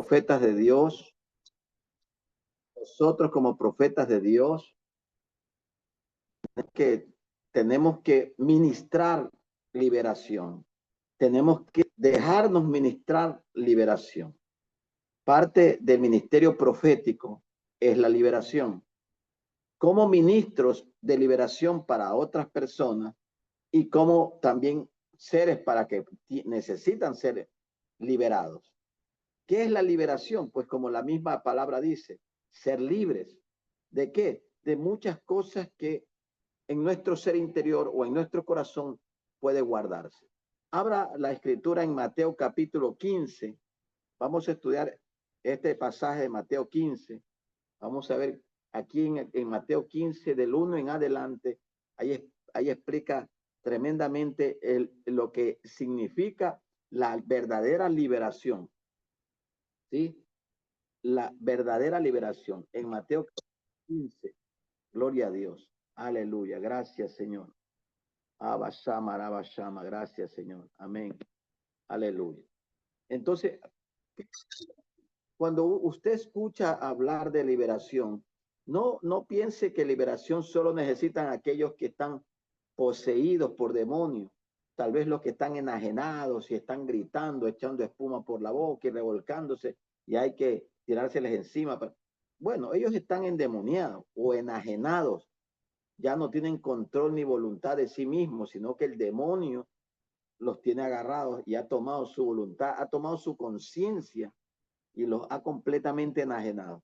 profetas de Dios, nosotros como profetas de Dios, que tenemos que ministrar liberación. Tenemos que dejarnos ministrar liberación. Parte del ministerio profético es la liberación. Como ministros de liberación para otras personas y como también seres para que necesitan ser liberados. ¿Qué es la liberación? Pues como la misma palabra dice, ser libres. ¿De qué? De muchas cosas que en nuestro ser interior o en nuestro corazón puede guardarse. Abra la escritura en Mateo capítulo 15. Vamos a estudiar este pasaje de Mateo 15. Vamos a ver aquí en Mateo 15, del 1 en adelante. Ahí explica tremendamente lo que significa la verdadera liberación. ¿Sí? La verdadera liberación. En Mateo 15. Gloria a Dios. Aleluya. Gracias, Señor. Abashama, Abashama. Gracias, Señor. Amén. Aleluya. Entonces, cuando usted escucha hablar de liberación, no piense que liberación solo necesitan aquellos que están poseídos por demonios, tal vez los que están enajenados y están gritando, echando espuma por la boca y revolcándose y hay que tirárseles encima. Bueno, ellos están endemoniados o enajenados, ya no tienen control ni voluntad de sí mismos, sino que el demonio los tiene agarrados y ha tomado su voluntad, ha tomado su conciencia y los ha completamente enajenado.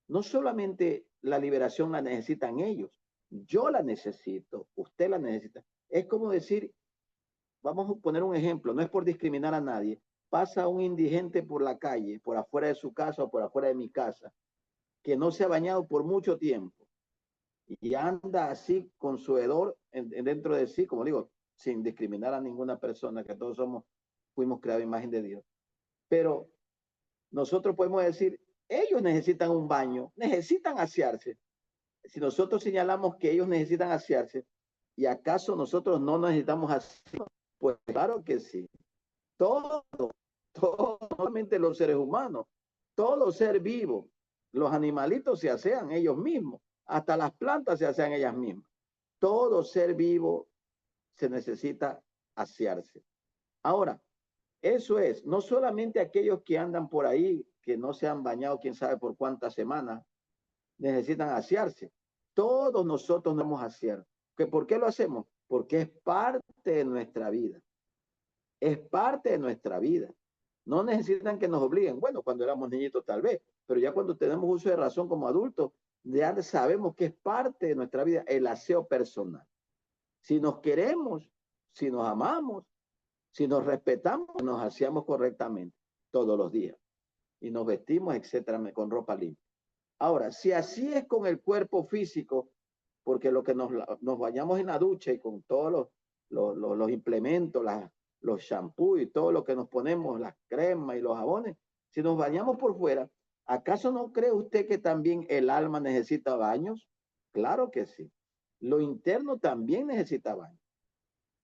No solamente la liberación la necesitan ellos, yo la necesito, usted la necesita. Es como decir, vamos a poner un ejemplo, no es por discriminar a nadie, pasa un indigente por la calle, por afuera de su casa o por afuera de mi casa, que no se ha bañado por mucho tiempo y anda así con su hedor dentro de sí, como digo, sin discriminar a ninguna persona, que todos fuimos creados a imagen de Dios. Pero nosotros podemos decir, ellos necesitan un baño, necesitan asearse. Si nosotros señalamos que ellos necesitan asearse, ¿y acaso nosotros no necesitamos asearse? Pues claro que sí. Todo, no solamente los seres humanos, todo ser vivo, los animalitos se asean ellos mismos, hasta las plantas se asean ellas mismas. Todo ser vivo se necesita asearse. Ahora, eso es, no solamente aquellos que andan por ahí, que no se han bañado quién sabe por cuántas semanas, necesitan asearse. Todos nosotros nos vamos a asear. ¿Por qué lo hacemos? Porque es parte de nuestra vida. Es parte de nuestra vida. No necesitan que nos obliguen. Bueno, cuando éramos niñitos tal vez, pero ya cuando tenemos uso de razón como adultos, ya sabemos que es parte de nuestra vida el aseo personal. Si nos queremos, si nos amamos, si nos respetamos, nos aseamos correctamente todos los días y nos vestimos, etcétera, con ropa limpia. Ahora, si así es con el cuerpo físico, porque lo que nos bañamos en la ducha y con todos los implementos, los shampoos y todo lo que nos ponemos, las cremas y los jabones, si nos bañamos por fuera, ¿acaso no cree usted que también el alma necesita baños? Claro que sí. Lo interno también necesita baños.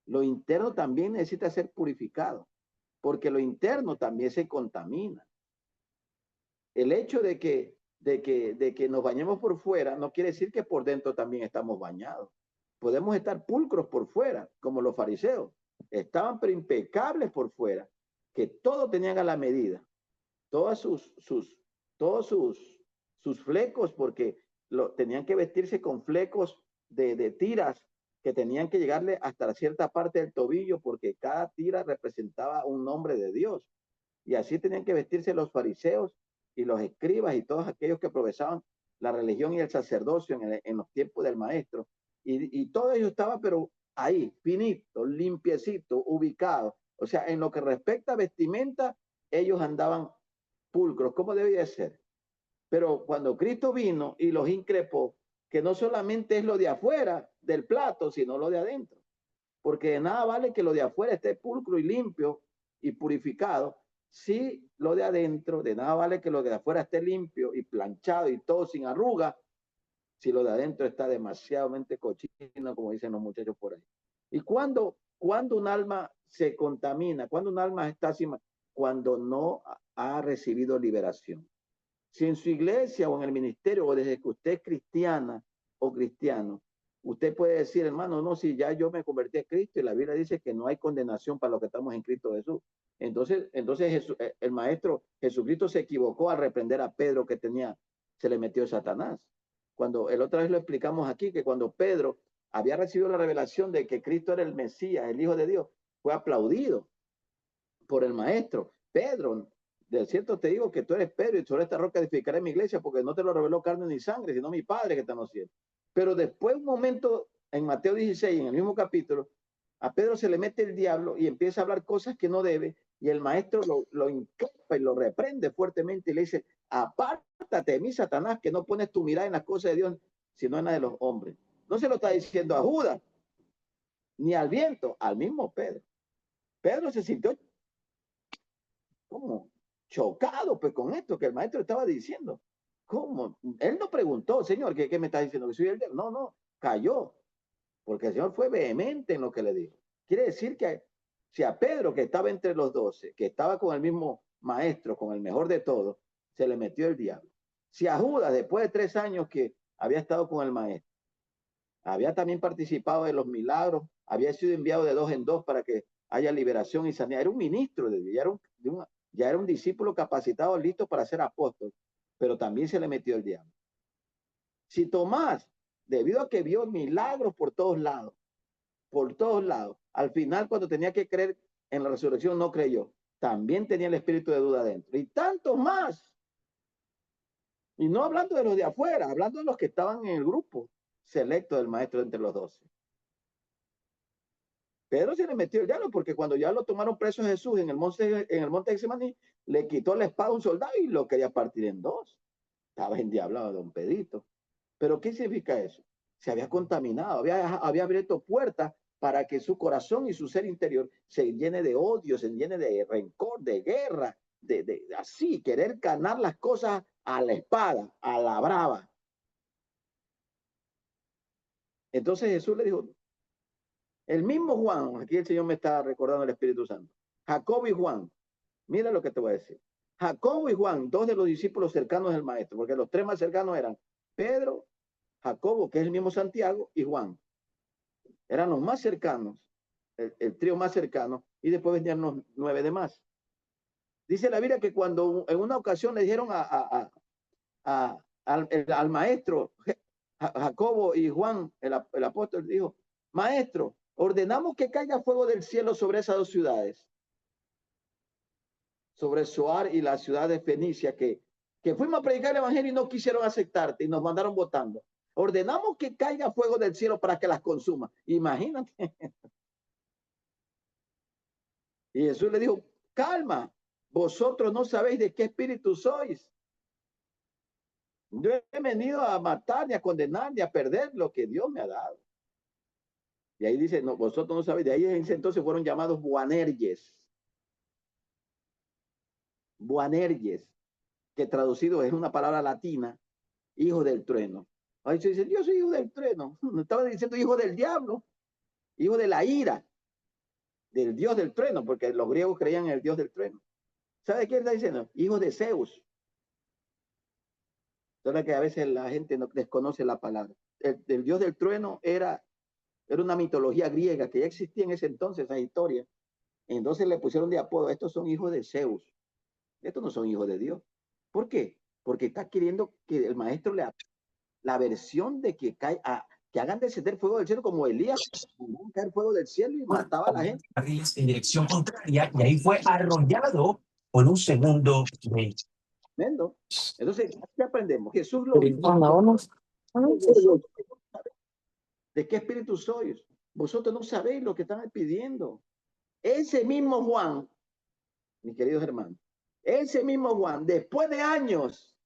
Lo interno también necesita ser purificado, porque lo interno también se contamina. El hecho de que nos bañemos por fuera no quiere decir que por dentro también estamos bañados. Podemos estar pulcros por fuera, como los fariseos. Estaban pero impecables por fuera, que todo tenían a la medida. Todas todos sus flecos, porque tenían que vestirse con flecos de tiras que tenían que llegarle hasta cierta parte del tobillo, porque cada tira representaba un nombre de Dios. Y así tenían que vestirse los fariseos y los escribas y todos aquellos que aprovechaban la religión y el sacerdocio en los tiempos del maestro. Y todo ello estaba, pero ahí, finito, limpiecito, ubicado. O sea, en lo que respecta a vestimenta, ellos andaban pulcros, como debía ser. Pero cuando Cristo vino y los increpó, que no solamente es lo de afuera del plato, sino lo de adentro. Porque de nada vale que lo de afuera esté pulcro y limpio y purificado, si lo de adentro, de nada vale que lo de afuera esté limpio y planchado y todo sin arruga, si lo de adentro está demasiadamente cochino, como dicen los muchachos por ahí. ¿Y cuando un alma se contamina? Cuando un alma está así, cuando no ha recibido liberación. Si en su iglesia o en el ministerio o desde que usted es cristiana o cristiano, usted puede decir, hermano, no, si ya yo me convertí a Cristo y la Biblia dice que no hay condenación para los que estamos en Cristo Jesús. Entonces el maestro Jesucristo se equivocó al reprender a Pedro que se le metió Satanás. Cuando el otra vez lo explicamos aquí, que cuando Pedro había recibido la revelación de que Cristo era el Mesías, el Hijo de Dios, fue aplaudido por el maestro. Pedro, de cierto te digo que tú eres Pedro y sobre esta roca edificaré mi iglesia, porque no te lo reveló carne ni sangre, sino mi Padre que está en los cielos. Pero después, un momento, en Mateo 16, en el mismo capítulo, a Pedro se le mete el diablo y empieza a hablar cosas que no debe, y el maestro lo increpa y lo reprende fuertemente y le dice, apártate de mí, Satanás, que no pones tu mirada en las cosas de Dios, sino en las de los hombres. No se lo está diciendo a Judas, ni al viento, al mismo Pedro. Pedro se sintió como chocado pues con esto que el maestro estaba diciendo. ¿Cómo? Él no preguntó, Señor, ¿qué me está diciendo? ¿Que soy el diablo? No, no, cayó, porque el Señor fue vehemente en lo que le dijo. Quiere decir que si a Pedro, que estaba entre los 12, que estaba con el mismo maestro, con el mejor de todos, se le metió el diablo. Si a Judas, después de 3 años que había estado con el maestro, había también participado de los milagros, había sido enviado de 2 en 2 para que haya liberación y sanidad. Era un ministro de Dios, ya era un discípulo capacitado, listo para ser apóstol, pero también se le metió el diablo. Si Tomás, debido a que vio milagros por todos lados, al final cuando tenía que creer en la resurrección no creyó, también tenía el espíritu de duda dentro. Y tantos más. Y no hablando de los de afuera, hablando de los que estaban en el grupo selecto del maestro entre los 12. Pedro se le metió el diablo porque cuando ya lo tomaron preso a Jesús en el monte de Getsemaní, le quitó la espada a un soldado y lo quería partir en 2. Estaba endiablado don Pedrito. ¿Pero qué significa eso? Se había contaminado, había abierto puertas para que su corazón y su ser interior se llene de odio, se llene de rencor, de guerra, de así, querer ganar las cosas a la espada, a la brava. Entonces Jesús le dijo, el mismo Juan, aquí el Señor me está recordando el Espíritu Santo, Jacobo y Juan, mira lo que te voy a decir. Jacobo y Juan, 2 de los discípulos cercanos del maestro, porque los 3 más cercanos eran Pedro, Jacobo, que es el mismo Santiago, y Juan. Eran los más cercanos, el trío más cercano, y después venían los 9 demás. Dice la Biblia que cuando en una ocasión le dijeron al maestro Jacobo y Juan, el apóstol, dijo, maestro, ordenamos que caiga fuego del cielo sobre esas 2 ciudades, sobre Zoar y la ciudad de Fenicia, que fuimos a predicar el evangelio y no quisieron aceptarte y nos mandaron votando. Ordenamos que caiga fuego del cielo para que las consuma. Imagínate. Y Jesús le dijo, calma, vosotros no sabéis de qué espíritu sois. Yo he venido a matar, ni a condenar, ni a perder lo que Dios me ha dado. Y ahí dice, no, vosotros no sabéis. De ahí en ese entonces fueron llamados Boanerges. Boanerges, que traducido es una palabra latina, hijo del trueno. Ahí se dice, yo soy hijo del trueno. No estaba diciendo hijo del diablo, hijo de la ira, del dios del trueno, porque los griegos creían en el dios del trueno. ¿Sabe qué está diciendo? Hijo de Zeus. Solo que a veces la gente no desconoce la palabra. El dios del trueno era una mitología griega que ya existía en ese entonces, esa historia. Entonces le pusieron de apodo, estos son hijos de Zeus. Estos no son hijos de Dios. ¿Por qué? Porque está queriendo que el maestro le la versión de que que hagan descender fuego del cielo como Elías, caer fuego del cielo y mataba a la gente. En dirección contraria y ahí fue arrollado por un segundo rey. Entonces, ¿qué aprendemos? Jesús lo ¿de qué espíritu sois? Vosotros no sabéis lo que están pidiendo. Ese mismo Juan, mis queridos hermanos, ese mismo Juan, después de años,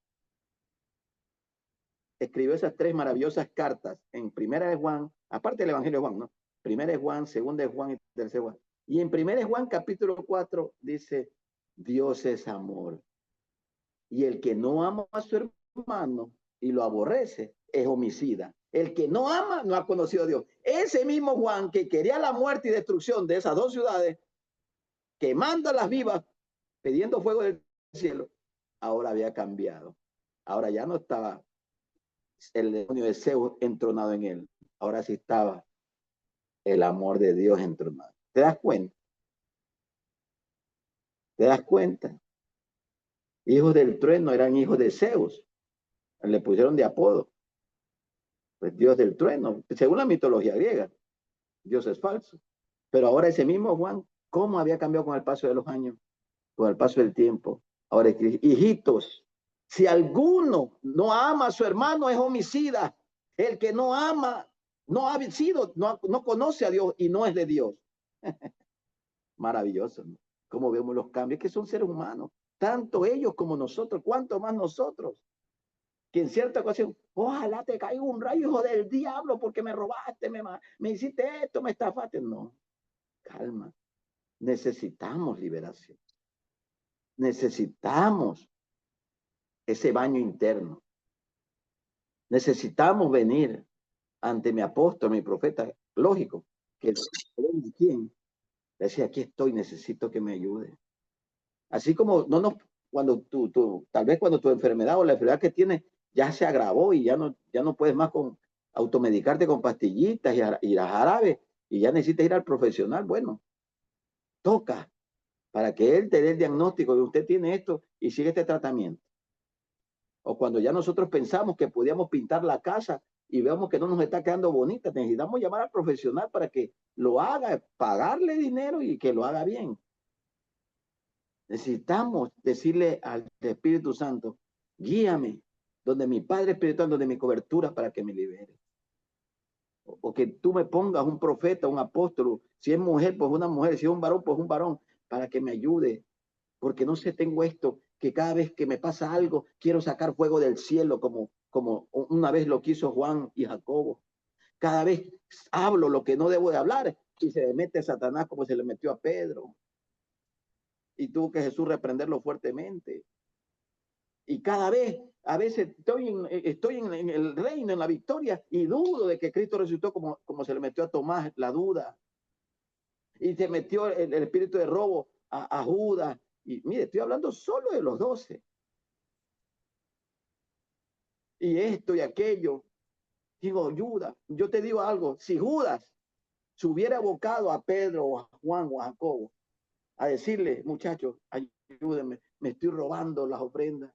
escribió esas 3 maravillosas cartas en Primera de Juan, aparte del Evangelio de Juan, ¿no? Primera de Juan, Segunda de Juan y Tercera de Juan. Y en Primera de Juan, capítulo 4, dice, Dios es amor. Y el que no ama a su hermano y lo aborrece, es homicida. El que no ama no ha conocido a Dios. Ese mismo Juan que quería la muerte y destrucción de esas 2 ciudades, quemándolas vivas, pidiendo fuego del cielo, ahora había cambiado. Ahora ya no estaba el demonio de Zeus entronado en él. Ahora sí estaba el amor de Dios entronado. ¿Te das cuenta? ¿Te das cuenta? Hijos del trueno eran hijos de Zeus. Le pusieron de apodo. Pues Dios del trueno, según la mitología griega. Dios es falso. Pero ahora ese mismo Juan, ¿cómo había cambiado con el paso de los años? Con el paso del tiempo. Ahora, hijitos, si alguno no ama a su hermano es homicida. El que no ama, no ha sido, no conoce a Dios y no es de Dios. Maravilloso, ¿no? Como vemos los cambios, que son seres humanos, tanto ellos como nosotros, cuánto más nosotros, que en cierta ocasión, ojalá te caiga un rayo, hijo del diablo, porque me robaste, me hiciste esto, me estafaste. No, calma, necesitamos liberación, necesitamos ese baño interno, necesitamos venir ante mi apóstol, mi profeta, lógico, que ¿quién? Decía, aquí estoy, necesito que me ayude. Así como no nos, cuando tal vez cuando tu enfermedad o la enfermedad que tienes ya se agravó y ya no puedes más con automedicarte con pastillitas y a jarabe y ya necesitas ir al profesional, bueno, toca para que él te dé el diagnóstico de usted tiene esto y sigue este tratamiento. O cuando ya nosotros pensamos que podíamos pintar la casa y vemos que no nos está quedando bonita, necesitamos llamar al profesional para que lo haga, pagarle dinero y que lo haga bien. Necesitamos decirle al Espíritu Santo, guíame donde mi Padre Espiritual, donde mi cobertura para que me libere. O que tú me pongas un profeta, un apóstol, si es mujer, pues una mujer, si es un varón, pues un varón, para que me ayude. Porque no sé, tengo esto, que cada vez que me pasa algo, quiero sacar fuego del cielo, como una vez lo quiso Juan y Jacobo. Cada vez hablo lo que no debo de hablar y se me mete Satanás como se le metió a Pedro. Y tuvo que Jesús reprenderlo fuertemente. Y cada vez, a veces estoy en el reino, en la victoria, y dudo de que Cristo resucitó como se le metió a Tomás la duda. Y se metió el espíritu de robo a Judas. Y mire, estoy hablando solo de los 12. Y esto y aquello. Digo, Judas, yo te digo algo, si Judas se hubiera abocado a Pedro o a Juan o a Jacobo a decirle, muchachos, ayúdenme, me estoy robando las ofrendas.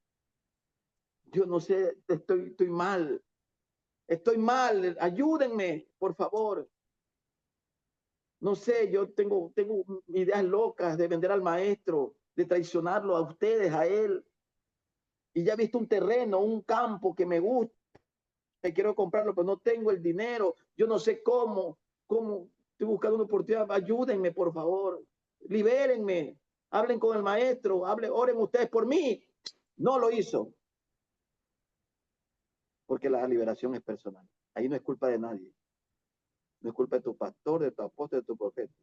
Yo no sé, estoy mal, ayúdenme, por favor. No sé, yo tengo ideas locas de vender al maestro, de traicionarlo a ustedes, a él. Y ya he visto un terreno, un campo que me gusta, quiero comprarlo, pero no tengo el dinero. Yo no sé cómo estoy buscando una oportunidad. Ayúdenme, por favor. Libérenme. Hablen con el maestro, oren ustedes por mí. No lo hizo. Porque la liberación es personal. Ahí no es culpa de nadie. No es culpa de tu pastor, de tu apóstol, de tu profeta.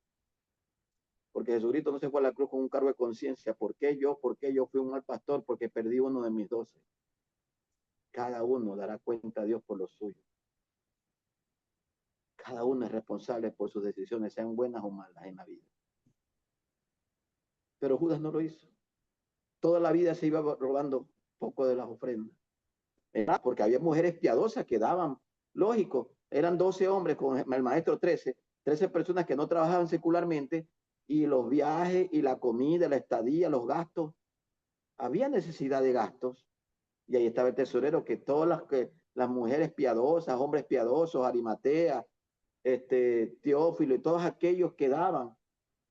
Porque Jesucristo no se fue a la cruz con un cargo de conciencia. ¿Por qué yo? ¿Por qué yo fui un mal pastor? Porque perdí uno de mis 12. Cada uno dará cuenta a Dios por lo suyo. Cada uno es responsable por sus decisiones, sean buenas o malas en la vida. Pero Judas no lo hizo. Toda la vida se iba robando poco de las ofrendas. Porque había mujeres piadosas que daban, lógico, eran 12 hombres con el maestro 13 personas que no trabajaban secularmente y los viajes y la comida, la estadía, los gastos, había necesidad de gastos. Y ahí estaba el tesorero que las mujeres piadosas, hombres piadosos, Arimatea, Teófilo y todos aquellos que daban,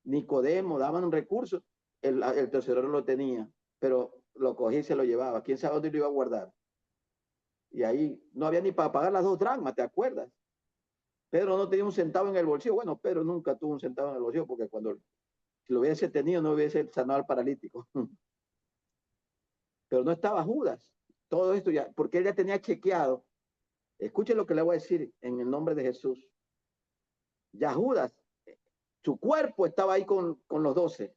Nicodemo, daban recursos, el tesorero lo tenía, pero lo cogía y se lo llevaba. ¿Quién sabe dónde lo iba a guardar? Y ahí no había ni para pagar las 2 dracmas, ¿te acuerdas? Pedro no tenía un centavo en el bolsillo. Bueno, Pedro nunca tuvo un centavo en el bolsillo porque si lo hubiese tenido no hubiese sanado al paralítico. Pero no estaba Judas. Todo esto ya, porque él ya tenía chequeado. Escuchen lo que le voy a decir en el nombre de Jesús. Ya Judas, su cuerpo estaba ahí con los 12,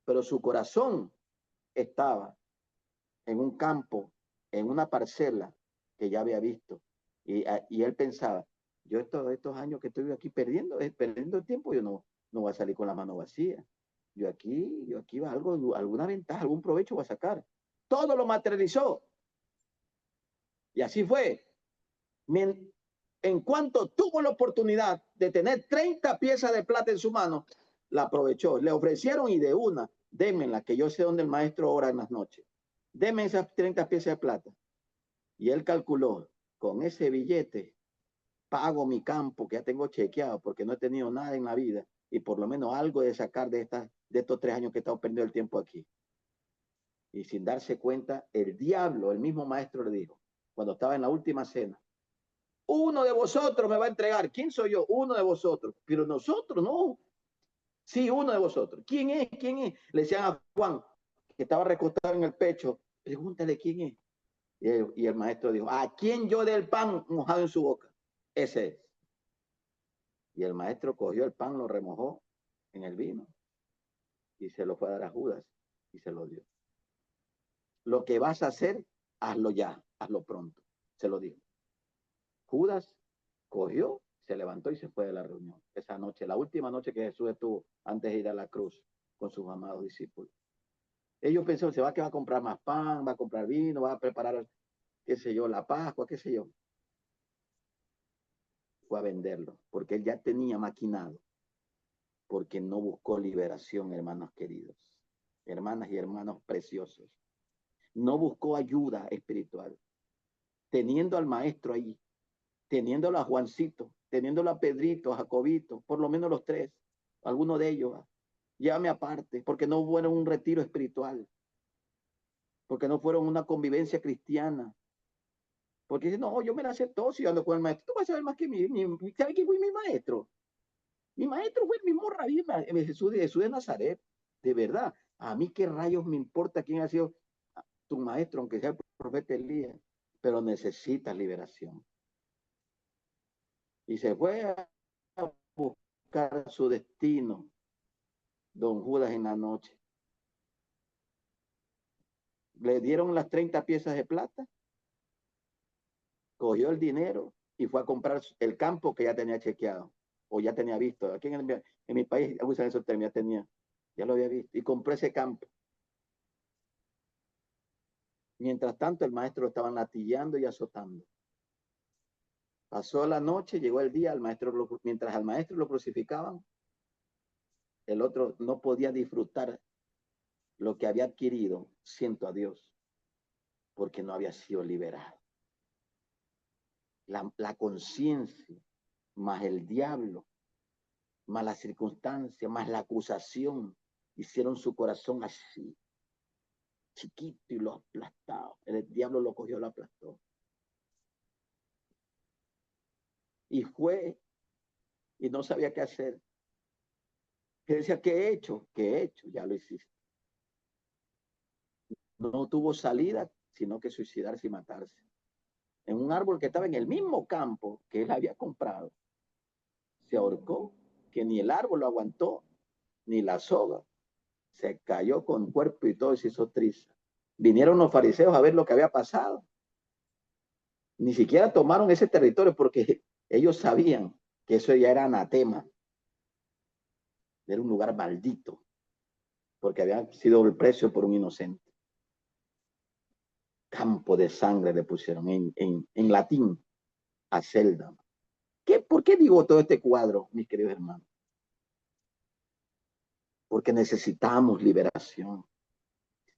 pero su corazón estaba en un campo, en una parcela que ya había visto. Y él pensaba, yo estos años que estoy aquí perdiendo el tiempo, yo no voy a salir con la mano vacía. yo aquí va algo, alguna ventaja, algún provecho voy a sacar. Todo lo materializó. Y así fue. En cuanto tuvo la oportunidad de tener 30 piezas de plata en su mano, la aprovechó. Le ofrecieron y de una, démenla, que yo sé dónde el maestro ora en las noches. Deme esas 30 piezas de plata. Y él calculó, con ese billete pago mi campo que ya tengo chequeado porque no he tenido nada en la vida y por lo menos algo de sacar de estos 3 años que he estado perdiendo el tiempo aquí. Y sin darse cuenta, el diablo, el mismo maestro le dijo, cuando estaba en la última cena, uno de vosotros me va a entregar. ¿Quién soy yo? Uno de vosotros. Pero nosotros no. Sí, uno de vosotros. ¿Quién es? ¿Quién es? Le decían a Juan, que estaba recostado en el pecho, pregúntale quién es. Y el maestro dijo, ¿a quién yo dé el pan mojado en su boca? Ese es. Y el maestro cogió el pan, lo remojó en el vino y se lo fue a dar a Judas y se lo dio. Lo que vas a hacer, hazlo ya, hazlo pronto. Se lo dijo. Judas cogió, se levantó y se fue de la reunión. Esa noche, la última noche que Jesús estuvo antes de ir a la cruz con sus amados discípulos. Ellos pensaron, se va a comprar más pan, va a comprar vino, va a preparar, qué sé yo, la Pascua, qué sé yo. Fue a venderlo, porque él ya tenía maquinado, porque no buscó liberación, hermanos queridos, hermanas y hermanos preciosos. No buscó ayuda espiritual. Teniendo al maestro ahí, teniéndolo a Juancito, teniéndolo a Pedrito, a Jacobito, por lo menos los 3, alguno de ellos, llévame aparte, porque no fueron un retiro espiritual, porque no fueron una convivencia cristiana, porque dicen, no, yo me la sé todo si yo ando con el maestro. Tú vas a saber más que ¿sabes quién fue mi maestro? Mi maestro fue el mismo rabí Jesús de Nazaret, de verdad. A mí qué rayos me importa quién ha sido tu maestro, aunque sea el profeta Elías, pero necesitas liberación. Y se fue a buscar su destino, don Judas, en la noche. Le dieron las 30 piezas de plata, cogió el dinero y fue a comprar el campo que ya tenía chequeado o ya tenía visto. Aquí en mi país usan esos términos, ya lo había visto y compró ese campo. Mientras tanto, el maestro lo estaban latillando y azotando. Pasó la noche, llegó el día, mientras al maestro lo crucificaban, el otro no podía disfrutar lo que había adquirido, siento a Dios, porque no había sido liberado. La conciencia, más el diablo, más la circunstancia, más la acusación, hicieron su corazón así, chiquito, y lo aplastaba. El diablo lo cogió, lo aplastó. Y fue, y no sabía qué hacer. Que decía, ¿qué he hecho? ¿Qué he hecho? Ya lo hiciste. No tuvo salida, sino que suicidarse y matarse. En un árbol que estaba en el mismo campo que él había comprado. Se ahorcó, que ni el árbol lo aguantó, ni la soga. Se cayó con cuerpo y todo y se hizo triza. Vinieron los fariseos a ver lo que había pasado. Ni siquiera tomaron ese territorio porque ellos sabían que eso ya era anatema. Era un lugar maldito, porque había sido el precio por un inocente. Campo de sangre le pusieron en latín a Celda. ¿Por qué digo todo este cuadro, mis queridos hermanos? Porque necesitamos liberación.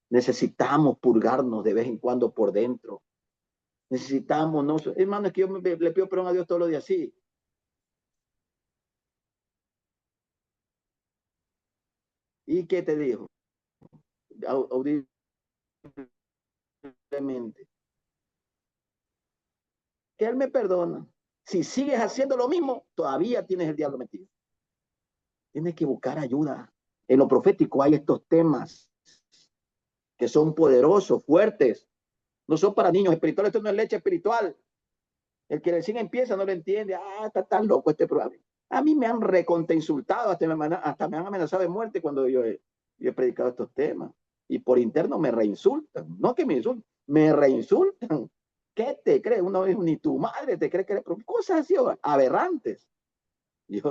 Necesitamos purgarnos de vez en cuando por dentro. Necesitamos, no, hermano, es que yo le pido perdón a Dios todos los días, sí. ¿Y qué te dijo? Audiblemente. Que Él me perdona. Si sigues haciendo lo mismo, todavía tienes el diablo metido. Tienes que buscar ayuda. En lo profético hay estos temas que son poderosos, fuertes. No son para niños espirituales, esto no es leche espiritual. El que recién empieza no lo entiende. Está tan loco este programa. A mí me han insultado, hasta me han amenazado de muerte cuando yo he predicado estos temas. Y por interno me reinsultan. No que me insulten, me reinsultan. ¿Qué te crees? Una vez ni tu madre te cree que eres cosas así aberrantes. Que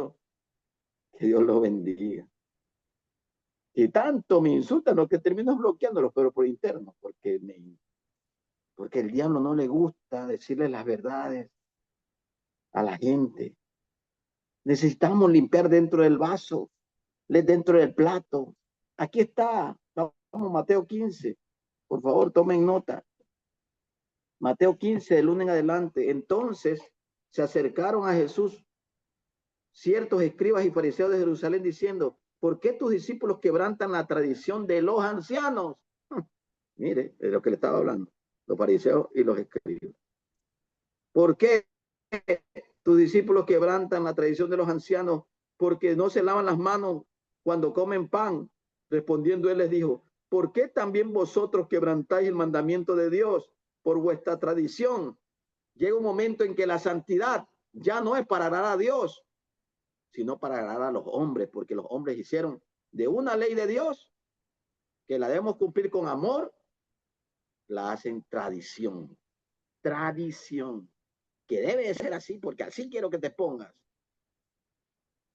Dios lo bendiga. Y tanto me insultan, lo que termino bloqueándolos, pero por interno, porque el diablo no le gusta decirle las verdades a la gente. Necesitamos limpiar dentro del vaso, dentro del plato. Aquí está, vamos, Mateo 15. Por favor, tomen nota. Mateo 15, del 1 en adelante. Entonces se acercaron a Jesús ciertos escribas y fariseos de Jerusalén diciendo, ¿por qué tus discípulos quebrantan la tradición de los ancianos? Mire, de lo que le estaba hablando, los fariseos y los escribas. ¿Por qué tus discípulos quebrantan la tradición de los ancianos? Porque no se lavan las manos cuando comen pan. Respondiendo él les dijo, ¿por qué también vosotros quebrantáis el mandamiento de Dios por vuestra tradición? Llega un momento en que la santidad ya no es para agradar a Dios, sino para agradar a los hombres, porque los hombres hicieron de una ley de Dios que la debemos cumplir con amor, la hacen tradición. Tradición. Que debe de ser así, porque así quiero que te pongas.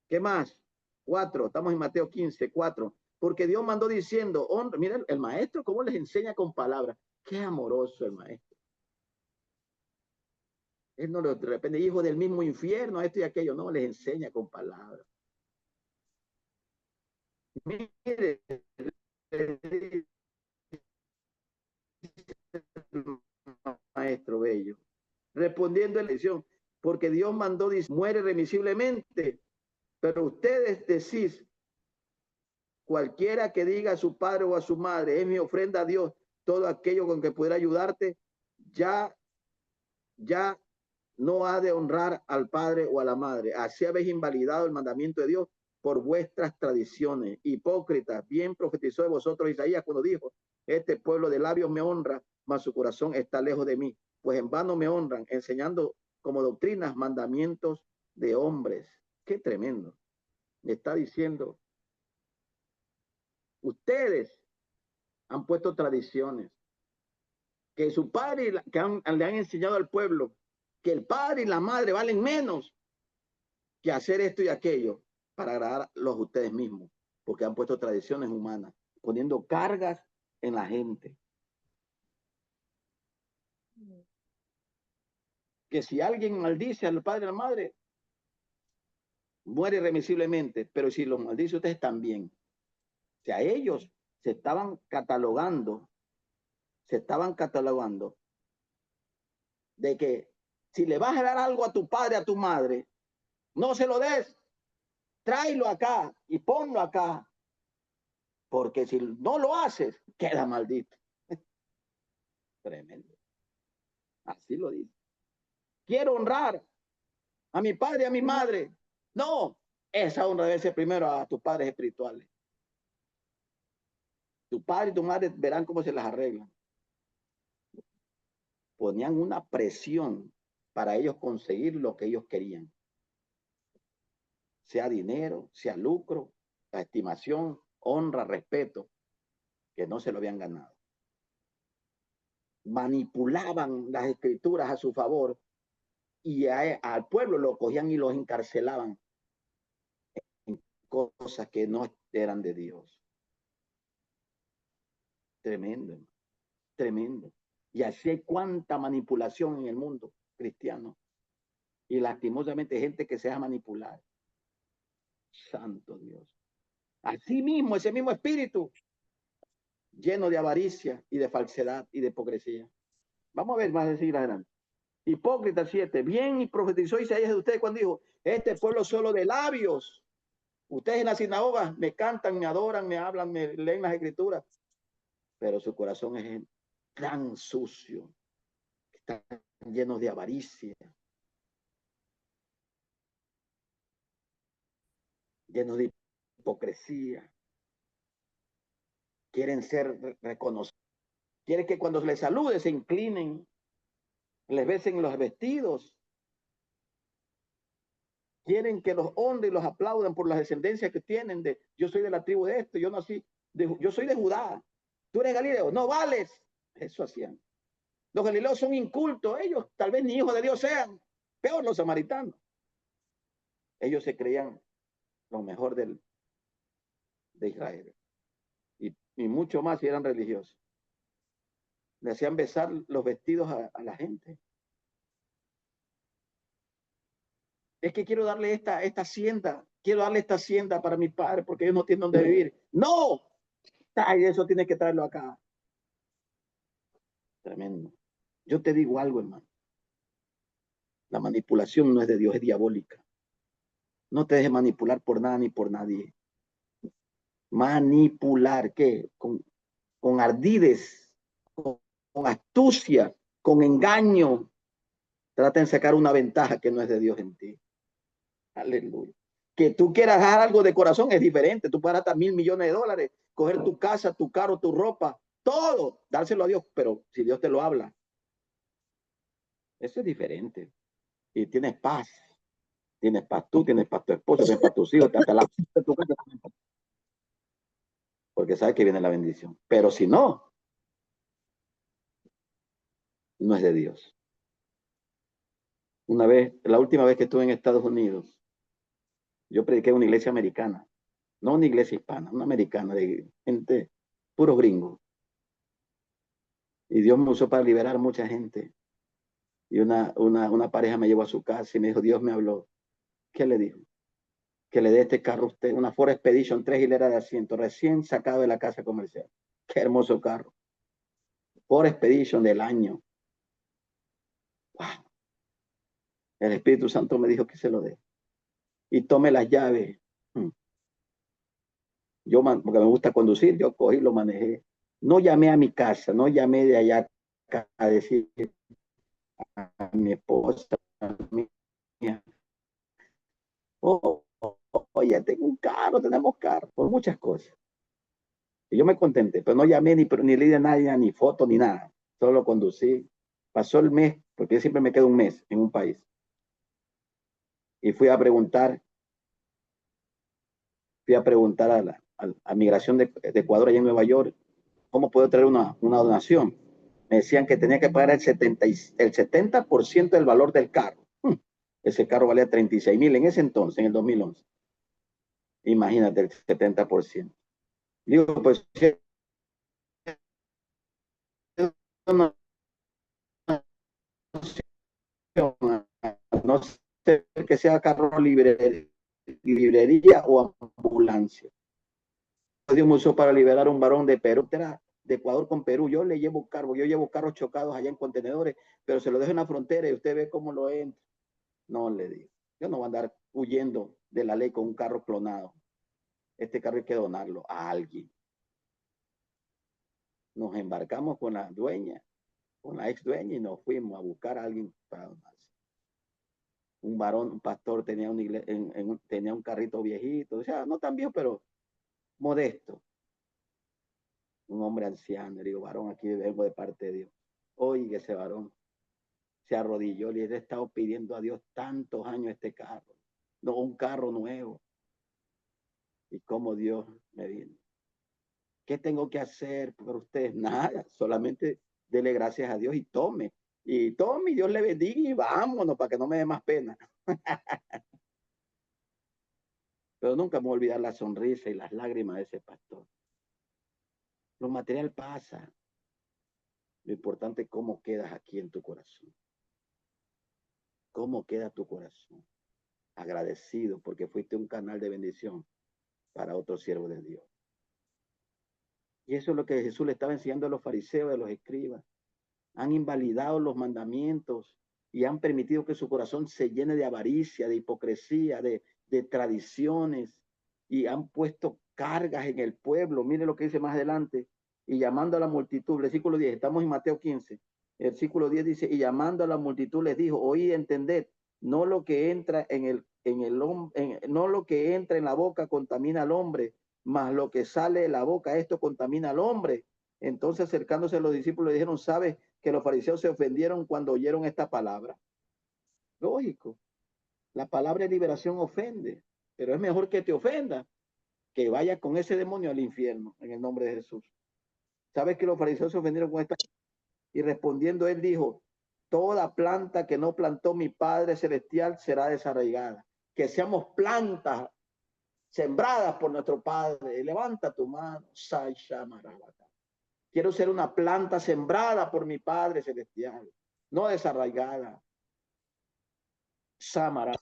¿Qué más? 4, estamos en Mateo 15, 4. Porque Dios mandó diciendo, honra, miren el maestro cómo les enseña con palabras. Qué amoroso el maestro. Él no de repente, hijo del mismo infierno, esto y aquello, no, les enseña con palabras. Mire, maestro bello, respondiendo en la lección, porque Dios mandó, muere remisiblemente, pero ustedes decís, cualquiera que diga a su padre o a su madre, es mi ofrenda a Dios, todo aquello con que pudiera ayudarte, ya no ha de honrar al padre o a la madre. Así habéis invalidado el mandamiento de Dios por vuestras tradiciones. Hipócritas, bien profetizó de vosotros Isaías cuando dijo, este pueblo de labios me honra, mas su corazón está lejos de mí. Pues en vano me honran, enseñando como doctrinas mandamientos de hombres. Qué tremendo. Me está diciendo, ustedes han puesto tradiciones que su padre le han enseñado al pueblo que el padre y la madre valen menos que hacer esto y aquello para agradarlos ustedes mismos, porque han puesto tradiciones humanas, poniendo cargas en la gente. Que si alguien maldice al padre y a la madre, muere irremisiblemente, pero si los maldice ustedes también. O sea, ellos se estaban catalogando de que si le vas a dar algo a tu padre, a tu madre, no se lo des, tráelo acá y ponlo acá, porque si no lo haces, queda maldito. Tremendo. Así lo dice. Quiero honrar a mi padre y a mi madre. No, esa honra debe ser primero a tus padres espirituales. Tu padre y tu madre verán cómo se las arreglan. Ponían una presión para ellos conseguir lo que ellos querían. Sea dinero, sea lucro, la estimación, honra, respeto, que no se lo habían ganado. Manipulaban las escrituras a su favor y al pueblo lo cogían y los encarcelaban en cosas que no eran de Dios. Tremendo, tremendo. Y así hay cuánta manipulación en el mundo cristiano. Y lastimosamente gente que se deja manipular. Santo Dios. Así mismo, ese mismo espíritu, lleno de avaricia y de falsedad y de hipocresía. Vamos a ver más de seguir adelante. Hipócrita 7. Bien y profetizó Isaías de ustedes cuando dijo, este pueblo solo de labios. Ustedes en la sinagoga me cantan, me adoran, me hablan, me leen las escrituras. Pero su corazón es tan sucio. Están llenos de avaricia. Llenos de hipocresía. Quieren ser reconocidos. Quieren que cuando les salude se inclinen, les besen los vestidos. Quieren que los honren y los aplaudan por la descendencia que tienen de yo soy de la tribu de esto, yo nací, yo soy de Judá. Tú eres Galileo, no vales. Eso hacían. Los galileos son incultos, ellos tal vez ni hijos de Dios sean, peor los samaritanos. Ellos se creían lo mejor de Israel. y mucho más si eran religiosos. Le hacían besar los vestidos a la gente. Es que quiero darle esta hacienda, quiero darle esta hacienda para mi padre porque ellos no tienen dónde vivir. ¡No! Ay, eso tienes que traerlo acá. Tremendo. Yo te digo algo, hermano. La manipulación no es de Dios, es diabólica. No te dejes manipular por nada ni por nadie. Manipular, ¿qué? Con ardides, con astucia, con engaño. Trata de sacar una ventaja que no es de Dios en ti. Aleluya. Que tú quieras dar algo de corazón es diferente. Tú puedes hasta $1,000,000,000, coger tu casa, tu carro, tu ropa, todo, dárselo a Dios. Pero si Dios te lo habla, eso es diferente. Y tienes paz. Tienes paz tú, tienes paz tu esposo, tienes paz tus hijos, hasta la de tu casa. Porque sabes que viene la bendición. Pero si no, no es de Dios. Una vez, la última vez que estuve en Estados Unidos, yo prediqué en una iglesia americana, no una iglesia hispana, una americana de gente, puros gringos. Y Dios me usó para liberar mucha gente. Y una pareja me llevó a su casa y me dijo, Dios me habló. ¿Qué le dijo? Que le dé este carro a usted, una Ford Expedition, 3 hileras de asiento, recién sacado de la casa comercial. Qué hermoso carro. Ford Expedition del año. Wow. El Espíritu Santo me dijo que se lo dé. Y tome las llaves. Yo, porque me gusta conducir, yo cogí, lo manejé. No llamé a mi casa, no llamé de allá a decir a mi esposa, a mi hija, oh, oye, tengo un carro, tenemos carro, por muchas cosas. Y yo me contenté, pero no llamé ni le di a nadie, ni foto, ni nada. Solo conducí. Pasó el mes, porque yo siempre me quedo un mes en un país. Y fui a preguntar a Migración de Ecuador, allá en Nueva York, ¿cómo puedo traer una donación? Me decían que tenía que pagar el 70% del valor del carro. Ese carro valía 36,000 en ese entonces, en el 2011. Imagínate el 70%. Digo, pues, no, no sé que sea carro librería o ambulancia. Dios me usó para liberar a un varón de Perú, de Ecuador con Perú. Yo le llevo carro, yo llevo carros chocados allá en contenedores, pero se lo dejo en la frontera y usted ve cómo lo entra. No le digo. Yo no voy a andar huyendo de la ley con un carro clonado. Este carro hay que donarlo a alguien. Nos embarcamos con la dueña, con la ex dueña y nos fuimos a buscar a alguien para donarse. Un varón, un pastor tenía tenía un carrito viejito, o sea, no tan viejo, pero modesto. Un hombre anciano, le digo, varón, aquí vengo de parte de Dios. Oiga, ese varón se arrodilló, le he estado pidiendo a Dios tantos años este carro, no un carro nuevo. Y como Dios me vino. ¿Qué tengo que hacer por ustedes? Nada, solamente dele gracias a Dios y tome. Y tome, y Dios le bendiga y vámonos para que no me dé más pena. Pero nunca me voy a olvidar la sonrisa y las lágrimas de ese pastor. Lo material pasa. Lo importante es cómo quedas aquí en tu corazón. ¿Cómo queda tu corazón? Agradecido porque fuiste un canal de bendición para otro siervo de Dios. Y eso es lo que Jesús le estaba enseñando a los fariseos y a los escribas. Han invalidado los mandamientos y han permitido que su corazón se llene de avaricia, de hipocresía, de tradiciones, y han puesto cargas en el pueblo. Mire lo que dice más adelante, y llamando a la multitud, versículo 10, estamos en Mateo 15, el versículo 10 dice, y llamando a la multitud les dijo, oíd, entended, no lo que entra no lo que entra en la boca contamina al hombre, mas lo que sale de la boca, esto contamina al hombre. Entonces, acercándose a los discípulos, le dijeron, ¿sabes que los fariseos se ofendieron cuando oyeron esta palabra? Lógico, la palabra de liberación ofende, pero es mejor que te ofenda que vaya con ese demonio al infierno en el nombre de Jesús. ¿Sabes que los fariseos se ofendieron con esta? Y respondiendo él dijo, toda planta que no plantó mi Padre Celestial será desarraigada. Que seamos plantas sembradas por nuestro Padre. Levanta tu mano. Quiero ser una planta sembrada por mi Padre Celestial, no desarraigada. Samara.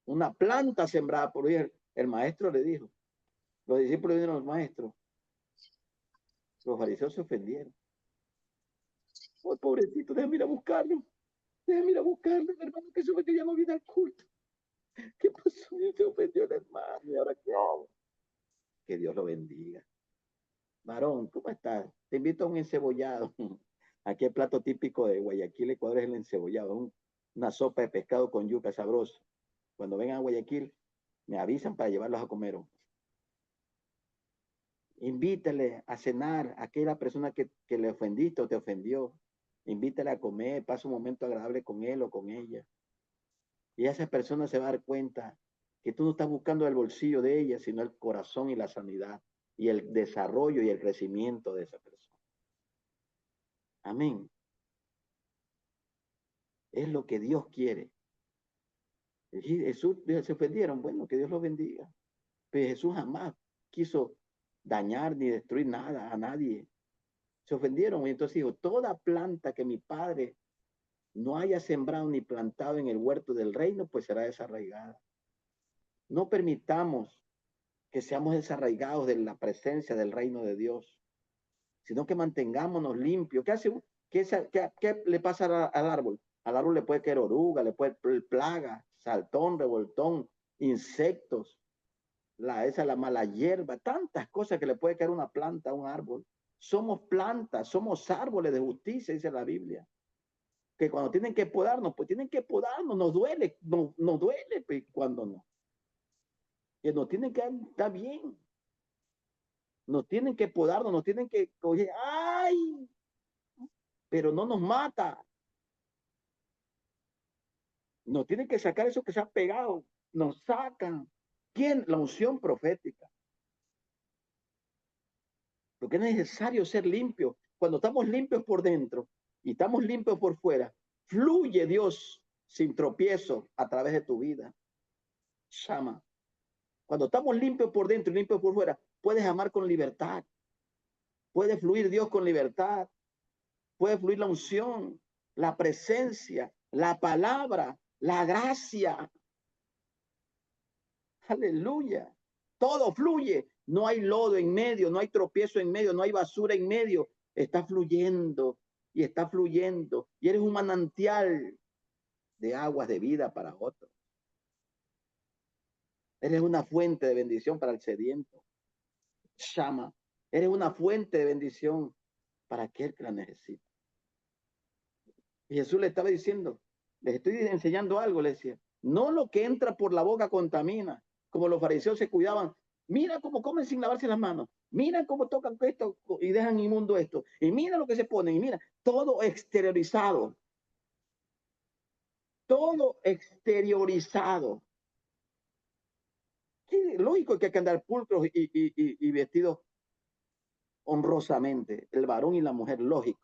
Una planta sembrada por él. El maestro le dijo, los discípulos le dijeron al maestro, los fariseos se ofendieron. Oh, pobrecito, déjame ir a buscarlo. Déjame ir a buscarlo, hermano, que se ofendió, ya no viene al culto. ¿Qué pasó? Se ofendió el hermano, ¿y ahora qué hago? Que Dios lo bendiga. Varón, ¿cómo estás? Te invito a un encebollado. Aquí el plato típico de Guayaquil, Ecuador, es el encebollado. Una sopa de pescado con yuca sabrosa. Cuando vengan a Guayaquil, me avisan para llevarlos a comer. Invítale a cenar a aquella persona que le ofendiste o te ofendió. Invítale a comer, pasa un momento agradable con él o con ella. Y esa persona se va a dar cuenta que tú no estás buscando el bolsillo de ella, sino el corazón y la sanidad y el desarrollo y el crecimiento de esa persona. Amén. Es lo que Dios quiere. Y Jesús se ofendieron, bueno, que Dios los bendiga. Pero Jesús jamás quiso dañar ni destruir nada a nadie. Se ofendieron y entonces dijo, toda planta que mi Padre no haya sembrado ni plantado en el huerto del reino, pues será desarraigada. No permitamos que seamos desarraigados de la presencia del reino de Dios, sino que mantengámonos limpios. ¿Qué hace? ¿Qué le pasa al árbol? Al árbol le puede caer oruga, le puede plaga, saltón, revoltón, insectos, la mala hierba, tantas cosas que le puede caer una planta a un árbol. Somos plantas, somos árboles de justicia, dice la Biblia. Que cuando tienen que podarnos, pues tienen que podarnos, nos duele, nos duele pues, cuando no. Que nos tienen que dar bien. Nos tienen que podarnos, nos tienen que coger, ¡ay! Pero no nos mata. Nos tienen que sacar eso que se ha pegado. Nos sacan. ¿Quién? La unción profética. Porque es necesario ser limpio. Cuando estamos limpios por dentro y estamos limpios por fuera, fluye Dios sin tropiezo a través de tu vida. Shama. Cuando estamos limpios por dentro y limpios por fuera, puedes amar con libertad. Puede fluir Dios con libertad. Puede fluir la unción, la presencia, la palabra, la gracia. Aleluya. Todo fluye. No hay lodo en medio, no hay tropiezo en medio, no hay basura en medio. Está fluyendo y está fluyendo. Y eres un manantial de aguas de vida para otros. Eres una fuente de bendición para el sediento. Llama. Eres una fuente de bendición para aquel que la necesita. Y Jesús le estaba diciendo, les estoy enseñando algo, le decía, no lo que entra por la boca contamina, como los fariseos se cuidaban. Mira cómo comen sin lavarse las manos. Mira cómo tocan esto y dejan inmundo esto. Y mira lo que se ponen. Y mira, todo exteriorizado. Todo exteriorizado. ¿Qué? Lógico que hay que andar pulcros y vestidos honrosamente. El varón y la mujer, lógico.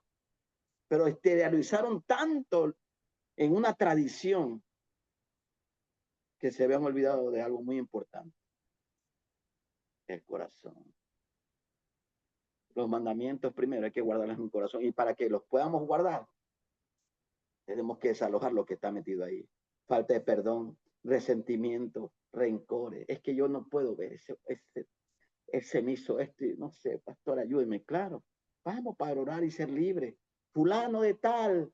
Pero exteriorizaron tanto en una tradición que se habían olvidado de algo muy importante. El corazón. Los mandamientos primero hay que guardarlos en el corazón y para que los podamos guardar tenemos que desalojar lo que está metido ahí. Falta de perdón, resentimiento, rencores. Es que yo no puedo ver ese me hizo esto, no sé, pastor, ayúdeme. Claro, vamos para orar y ser libre. Fulano de tal,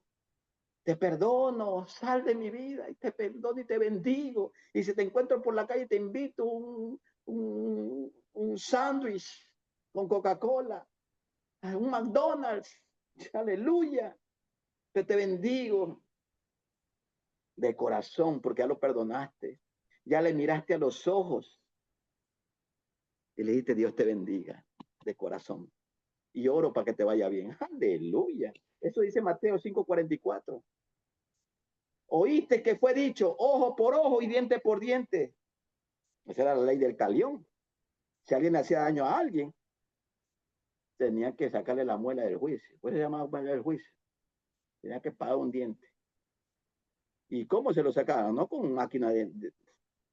te perdono, sal de mi vida y te perdono y te bendigo. Y si te encuentro por la calle, te invito un sándwich con Coca-Cola, un McDonald's. Aleluya. Que te bendigo de corazón porque ya lo perdonaste. Ya le miraste a los ojos y le dijiste, Dios te bendiga de corazón. Y oro para que te vaya bien. Aleluya. Eso dice Mateo 5:44. Oíste que fue dicho, ojo por ojo y diente por diente. Esa era la ley del talión. Si alguien le hacía daño a alguien, tenía que sacarle la muela del juicio. Pues se llamaba muela del juicio. Tenía que pagar un diente. ¿Y cómo se lo sacaban? No con máquinas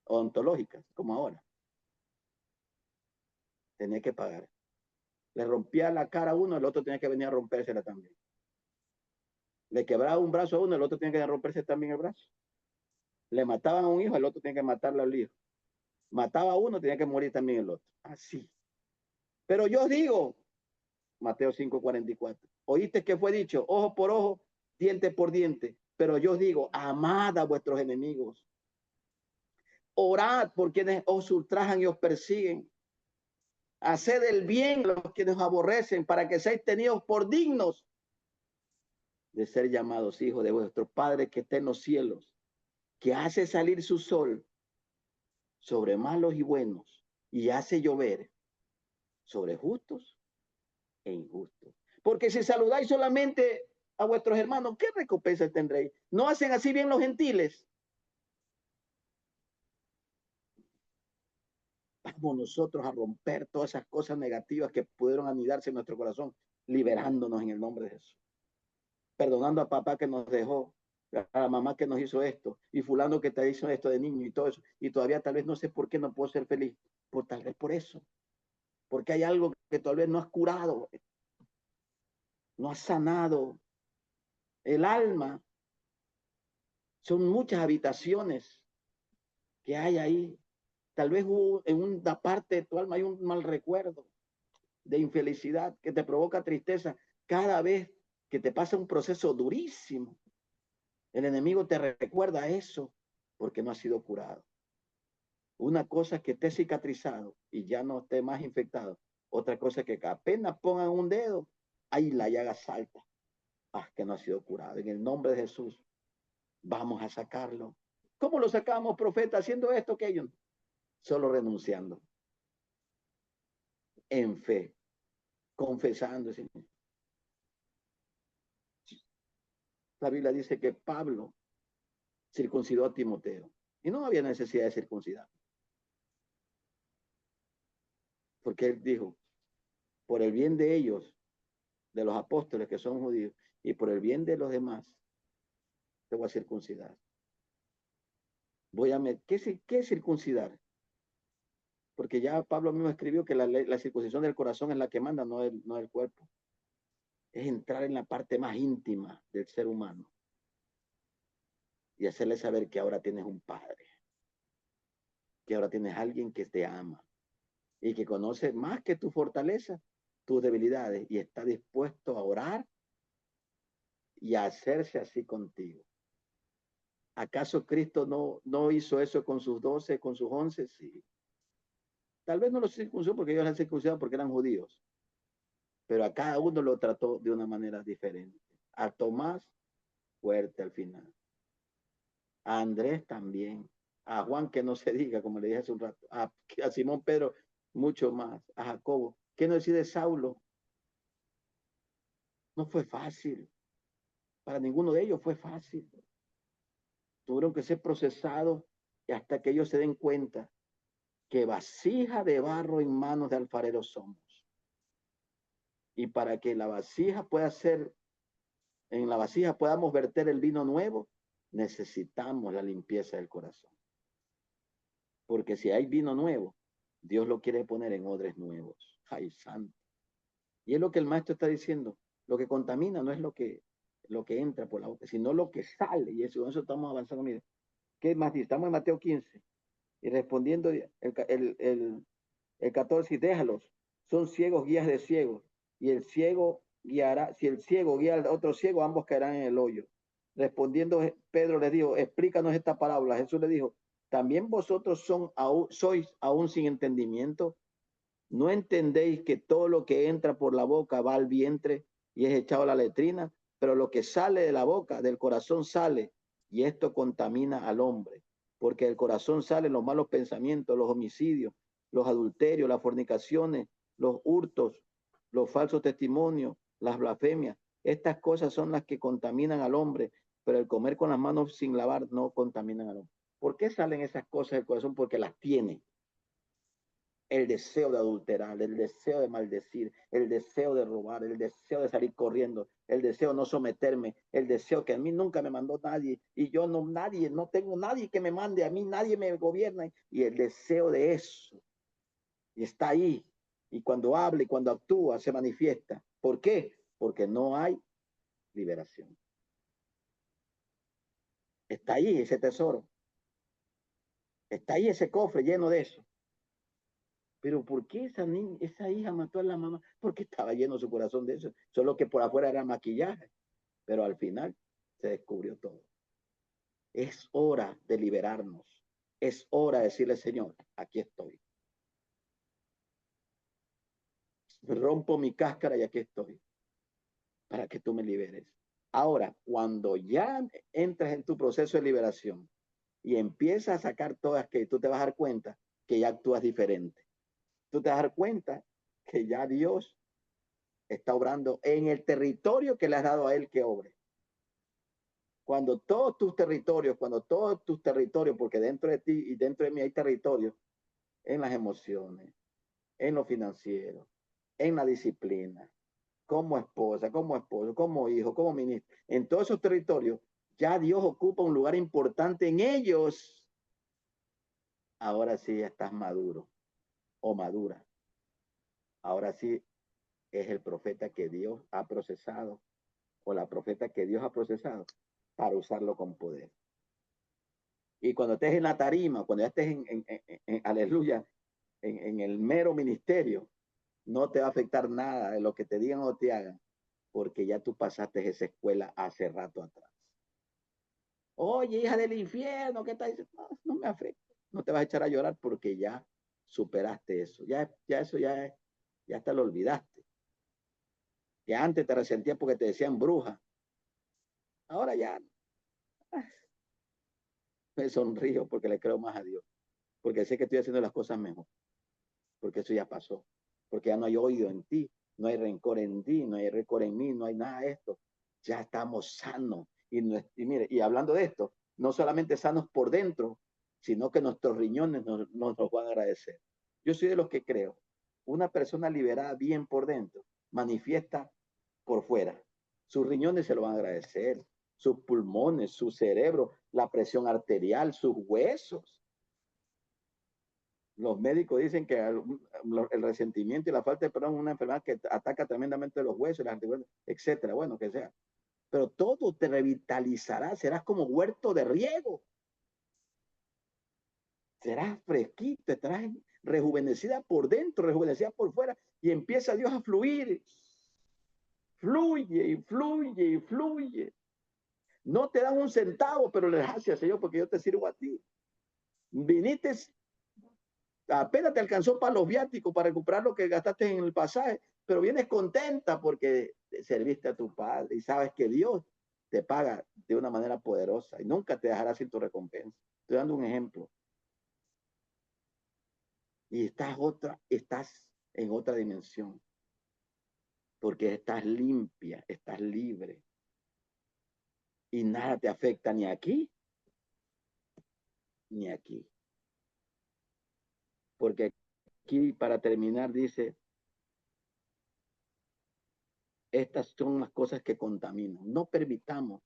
odontológicas, como ahora. Tenía que pagar. Le rompía la cara a uno, el otro tenía que venir a rompérsela también. Le quebraba un brazo a uno, el otro tenía que romperse también el brazo. Le mataban a un hijo, el otro tenía que matarle al hijo. Mataba a uno, tenía que morir también el otro. Así. Pero yo digo, Mateo 5:44, oíste que fue dicho, ojo por ojo, diente por diente. Pero yo digo, amad a vuestros enemigos. Orad por quienes os ultrajan y os persiguen. Haced el bien a los que nos aborrecen, para que seáis tenidos por dignos de ser llamados hijos de vuestro Padre que está en los cielos, que hace salir su sol sobre malos y buenos y hace llover sobre justos e injustos. Porque si saludáis solamente a vuestros hermanos, ¿qué recompensa tendréis? ¿No hacen así bien los gentiles? Vamos nosotros a romper todas esas cosas negativas que pudieron anidarse en nuestro corazón, liberándonos en el nombre de Jesús. Perdonando a papá que nos dejó, a la mamá que nos hizo esto, y fulano que te hizo esto de niño y todo eso, y todavía tal vez no sé por qué no puedo ser feliz, por tal vez por eso, porque hay algo que tal vez no has curado, no has sanado. El alma, son muchas habitaciones que hay ahí. Tal vez en una parte de tu alma hay un mal recuerdo de infelicidad que te provoca tristeza cada vez que te pasa un proceso durísimo. El enemigo te recuerda eso porque no ha sido curado. Una cosa es que esté cicatrizado y ya no esté más infectado. Otra cosa es que apenas pongan un dedo, ahí la llaga salta. Ah, que no ha sido curado. En el nombre de Jesús, vamos a sacarlo. ¿Cómo lo sacamos, profeta? Haciendo esto, aquello. Solo renunciando. En fe. Confesando. La Biblia dice que Pablo circuncidó a Timoteo. Y no había necesidad de circuncidar. Porque él dijo, por el bien de ellos, de los apóstoles que son judíos, y por el bien de los demás, te voy a circuncidar. ¿Qué es circuncidar? Porque ya Pablo mismo escribió que la circuncisión del corazón es la que manda, no el cuerpo. Es entrar en la parte más íntima del ser humano y hacerle saber que ahora tienes un padre, que ahora tienes alguien que te ama y que conoce más que tu fortaleza, tus debilidades y está dispuesto a orar y a hacerse así contigo. ¿Acaso Cristo no hizo eso con sus 12, con sus 11? Sí. Tal vez no los circuncidó porque ellos eran circuncidados porque eran judíos, pero a cada uno lo trató de una manera diferente. A Tomás, fuerte al final. A Andrés también. A Juan, que no se diga, como le dije hace un rato. A Simón Pedro, mucho más. A Jacobo. ¿Qué nos dice de Saulo? No fue fácil. Para ninguno de ellos fue fácil. Tuvieron que ser procesados hasta que ellos se den cuenta que vasija de barro en manos de alfarero somos. Y para que la vasija pueda ser, en la vasija podamos verter el vino nuevo, necesitamos la limpieza del corazón. Porque si hay vino nuevo, Dios lo quiere poner en odres nuevos. ¡Ay, santo! Y es lo que el maestro está diciendo. Lo que contamina no es lo que entra por la boca, sino lo que sale. Y eso estamos avanzando. Mire, ¿qué más dice? Estamos en Mateo 15. Y respondiendo el 14, y déjalos. Son ciegos guías de ciegos. Y el ciego guiará, si el ciego guía al otro ciego, ambos caerán en el hoyo. Respondiendo Pedro les dijo, explícanos esta parábola. Jesús le dijo, ¿también vosotros sois aún sin entendimiento? ¿No entendéis que todo lo que entra por la boca va al vientre y es echado a la letrina? Pero lo que sale de la boca, del corazón sale, y esto contamina al hombre. Porque del corazón salen los malos pensamientos, los homicidios, los adulterios, las fornicaciones, los hurtos, los falsos testimonios, las blasfemias. Estas cosas son las que contaminan al hombre, pero el comer con las manos sin lavar no contaminan al hombre. ¿Por qué salen esas cosas del corazón? Porque las tiene. el deseo de adulterar, el deseo de maldecir, el deseo de robar, el deseo de salir corriendo, el deseo de no someterme, el deseo que a mí nunca me mandó nadie y yo no, nadie, no tengo nadie que me mande, a mí nadie me gobierna y el deseo de eso. Y está ahí. Y cuando habla y cuando actúa se manifiesta. ¿Por qué? Porque no hay liberación. Está ahí ese tesoro. Está ahí ese cofre lleno de eso. Pero ¿por qué esa hija mató a la mamá? Porque estaba lleno su corazón de eso. Solo que por afuera era maquillaje. Pero al final se descubrió todo. Es hora de liberarnos. Es hora de decirle, Señor, aquí estoy. Rompo mi cáscara y aquí estoy. Para que tú me liberes. Ahora, cuando ya entras en tu proceso de liberación y empiezas a sacar todas que tú te vas a dar cuenta que ya actúas diferente. Tú te vas a dar cuenta que ya Dios está obrando en el territorio que le has dado a él que obre. Cuando todos tus territorios, porque dentro de ti y dentro de mí hay territorios, en las emociones, en lo financiero, en la disciplina, como esposa, como esposo, como hijo, como ministro, en todos esos territorios, ya Dios ocupa un lugar importante en ellos. Ahora sí estás maduro o madura. Ahora sí es el profeta que Dios ha procesado o la profeta que Dios ha procesado para usarlo con poder. Y cuando estés en la tarima, cuando ya estés aleluya, en el mero ministerio, no te va a afectar nada de lo que te digan o te hagan, porque ya tú pasaste esa escuela hace rato atrás. Oye, hija del infierno, ¿qué estás diciendo? No, no me afecta. No te vas a echar a llorar porque ya superaste eso. Ya eso ya te lo olvidaste. Que antes te resentías porque te decían bruja. Ahora ya me sonrío porque le creo más a Dios. Porque sé que estoy haciendo las cosas mejor. Porque eso ya pasó. Porque ya no hay odio en ti, no hay rencor en ti, no hay rencor en mí, no hay nada de esto. Ya estamos sanos. Y mire, y hablando de esto, no solamente sanos por dentro, sino que nuestros riñones nos van a agradecer. Yo soy de los que creo, una persona liberada bien por dentro, manifiesta por fuera. Sus riñones se lo van a agradecer, sus pulmones, su cerebro, la presión arterial, sus huesos. Los médicos dicen que el resentimiento y la falta de perdón es una enfermedad que ataca tremendamente los huesos, las articulaciones, etcétera, bueno, que sea. Pero todo te revitalizará, serás como huerto de riego. Serás fresquito, estarás rejuvenecida por dentro, rejuvenecida por fuera, y empieza Dios a fluir. Fluye y fluye y fluye. No te dan un centavo, pero le gracias, Señor, porque yo te sirvo a ti. Viniste, apenas te alcanzó para los viáticos, para recuperar lo que gastaste en el pasaje, pero vienes contenta porque serviste a tu Padre y sabes que Dios te paga de una manera poderosa y nunca te dejará sin tu recompensa. Estoy dando un ejemplo. Y estás en otra dimensión, porque estás limpia, estás libre y nada te afecta ni aquí ni aquí. Porque aquí, para terminar, dice, estas son las cosas que contaminan. No permitamos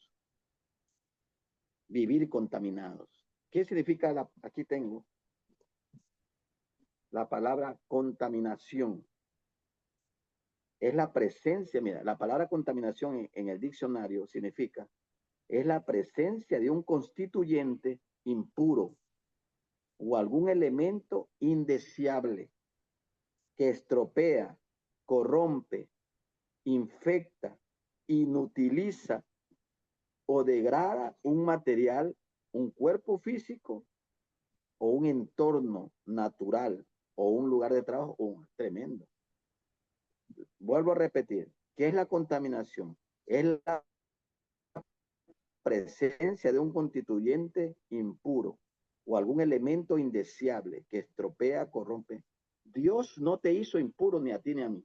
vivir contaminados. ¿Qué significa aquí tengo la palabra contaminación? Es la presencia, mira, la palabra contaminación en el diccionario significa, es la presencia de un constituyente impuro o algún elemento indeseable que estropea, corrompe, infecta, inutiliza o degrada un material, un cuerpo físico o un entorno natural o un lugar de trabajo tremendo. Vuelvo a repetir, ¿qué es la contaminación? Es la presencia de un constituyente impuro o algún elemento indeseable que estropea, corrompe. Dios no te hizo impuro ni a ti ni a mí.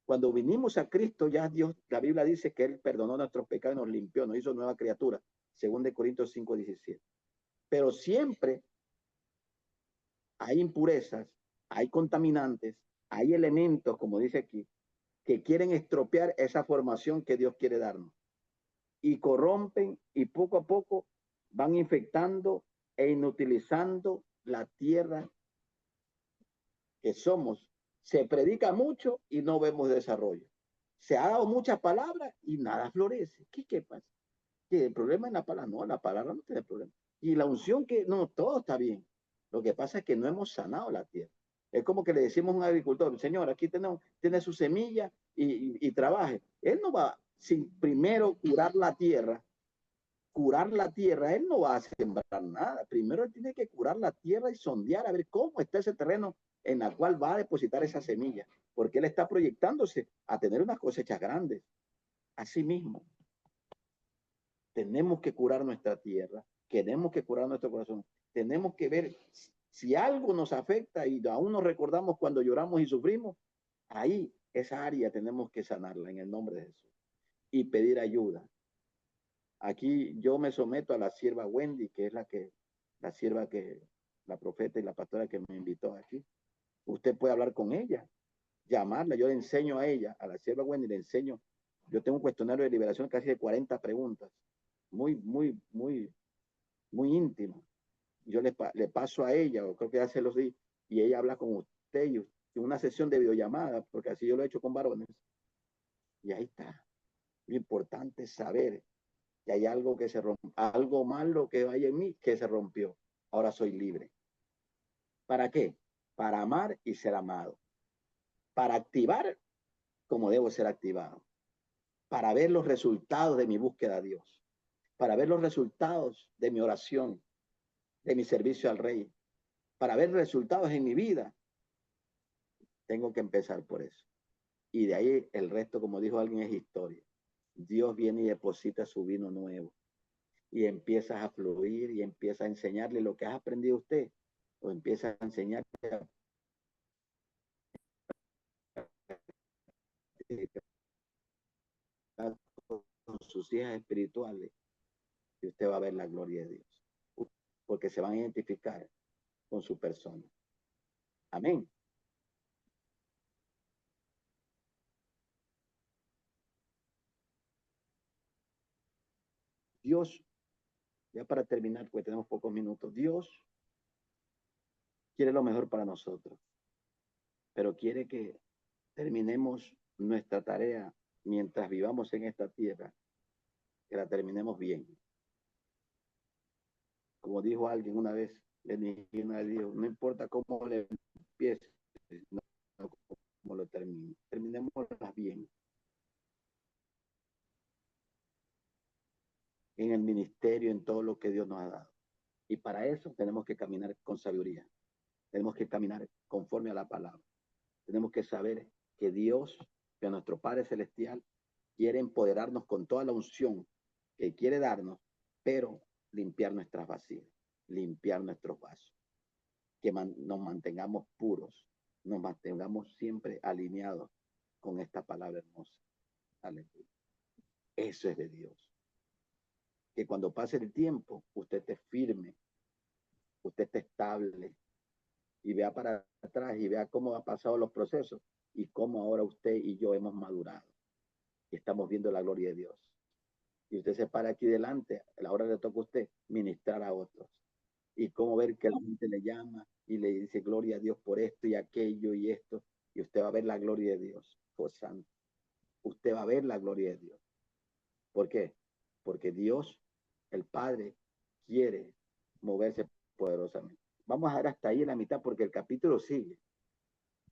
Cuando vinimos a Cristo, ya Dios, la Biblia dice que Él perdonó nuestros pecados y nos limpió, nos hizo nueva criatura, según de Corintios 5:17. Pero siempre hay impurezas hay contaminantes, hay elementos, como dice aquí, que quieren estropear esa formación que Dios quiere darnos. Y corrompen y poco a poco van infectando e inutilizando la tierra que somos. Se predica mucho y no vemos desarrollo. Se ha dado muchas palabras y nada florece. ¿Qué pasa? Que el problema es la palabra. No, la palabra no tiene problema. Y la unción que, no, todo está bien. Lo que pasa es que no hemos sanado la tierra. Es como que le decimos a un agricultor, señor, aquí tiene su semilla y trabaje. Él no va sin primero curar la tierra, él no va a sembrar nada. Primero él tiene que curar la tierra y sondear a ver cómo está ese terreno en la cual va a depositar esa semilla, porque él está proyectándose a tener unas cosechas grandes. Asimismo, tenemos que curar nuestra tierra, tenemos que curar nuestro corazón, tenemos que ver si algo nos afecta y aún nos recordamos cuando lloramos y sufrimos, ahí esa área tenemos que sanarla en el nombre de Jesús y pedir ayuda. Aquí yo me someto a la sierva Wendy, que es la sierva la profeta y la pastora que me invitó aquí. Usted puede hablar con ella, llamarla, yo le enseño a ella, a la sierva Wendy, le enseño. Yo tengo un cuestionario de liberación casi de 40 preguntas, muy íntimo. Yo le paso a ella, o creo que ya se los di, y ella habla con usted y una sesión de videollamada, porque así yo lo he hecho con varones. Y ahí está. Lo importante es saber que hay algo que se rompió, algo malo que hay en mí que se rompió. Ahora soy libre. ¿Para qué? Para amar y ser amado. Para activar como debo ser activado. Para ver los resultados de mi búsqueda a Dios. Para ver los resultados de mi oración, de mi servicio al Rey. Para ver resultados en mi vida. Tengo que empezar por eso. Y de ahí el resto, como dijo alguien, es historia. Dios viene y deposita su vino nuevo. Y empiezas a fluir y empieza a enseñarle lo que has aprendido usted. O empieza a enseñarle con sus hijas espirituales y usted va a ver la gloria de Dios. Porque se van a identificar con su persona. Amén. Dios, ya para terminar, pues tenemos pocos minutos. Dios quiere lo mejor para nosotros, pero quiere que terminemos nuestra tarea mientras vivamos en esta tierra, que la terminemos bien. Como dijo alguien una vez, dijo, no importa cómo le empiece, no cómo lo termine. Terminémoslas bien. En el ministerio, en todo lo que Dios nos ha dado. Y para eso tenemos que caminar con sabiduría. Tenemos que caminar conforme a la palabra. Tenemos que saber que Dios, que nuestro Padre Celestial, quiere empoderarnos con toda la unción que quiere darnos, pero limpiar nuestras vasijas, limpiar nuestros vasos, que nos mantengamos puros, nos mantengamos siempre alineados con esta palabra hermosa. Aleluya. Eso es de Dios. Que cuando pase el tiempo, usted esté firme, usted esté estable y vea para atrás y vea cómo ha pasado los procesos y cómo ahora usted y yo hemos madurado y estamos viendo la gloria de Dios. Y usted se para aquí delante, a la hora le toca a usted ministrar a otros. Y cómo ver que la gente le llama y le dice gloria a Dios por esto y aquello y esto. Y usted va a ver la gloria de Dios, por santo. Usted va a ver la gloria de Dios. ¿Por qué? Porque Dios, el Padre, quiere moverse poderosamente. Vamos a ver hasta ahí en la mitad porque el capítulo sigue.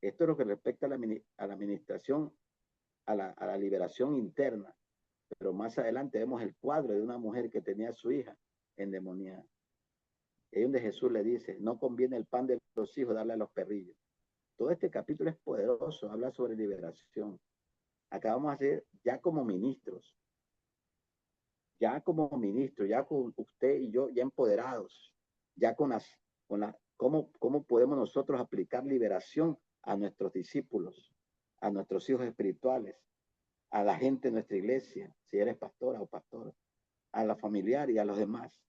Esto es lo que respecta a la administración, a la liberación interna. Pero más adelante vemos el cuadro de una mujer que tenía a su hija endemoniada. Es donde Jesús le dice, no conviene el pan de los hijos darle a los perrillos. Todo este capítulo es poderoso, habla sobre liberación. Acá vamos a hacer ya como ministros, ya con usted y yo ya empoderados, ya cómo podemos nosotros aplicar liberación a nuestros discípulos, a nuestros hijos espirituales, a la gente de nuestra iglesia, si eres pastora o pastor, a la familiar y a los demás.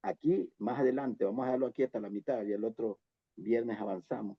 Aquí, más adelante, vamos a dejarlo aquí hasta la mitad y el otro viernes avanzamos.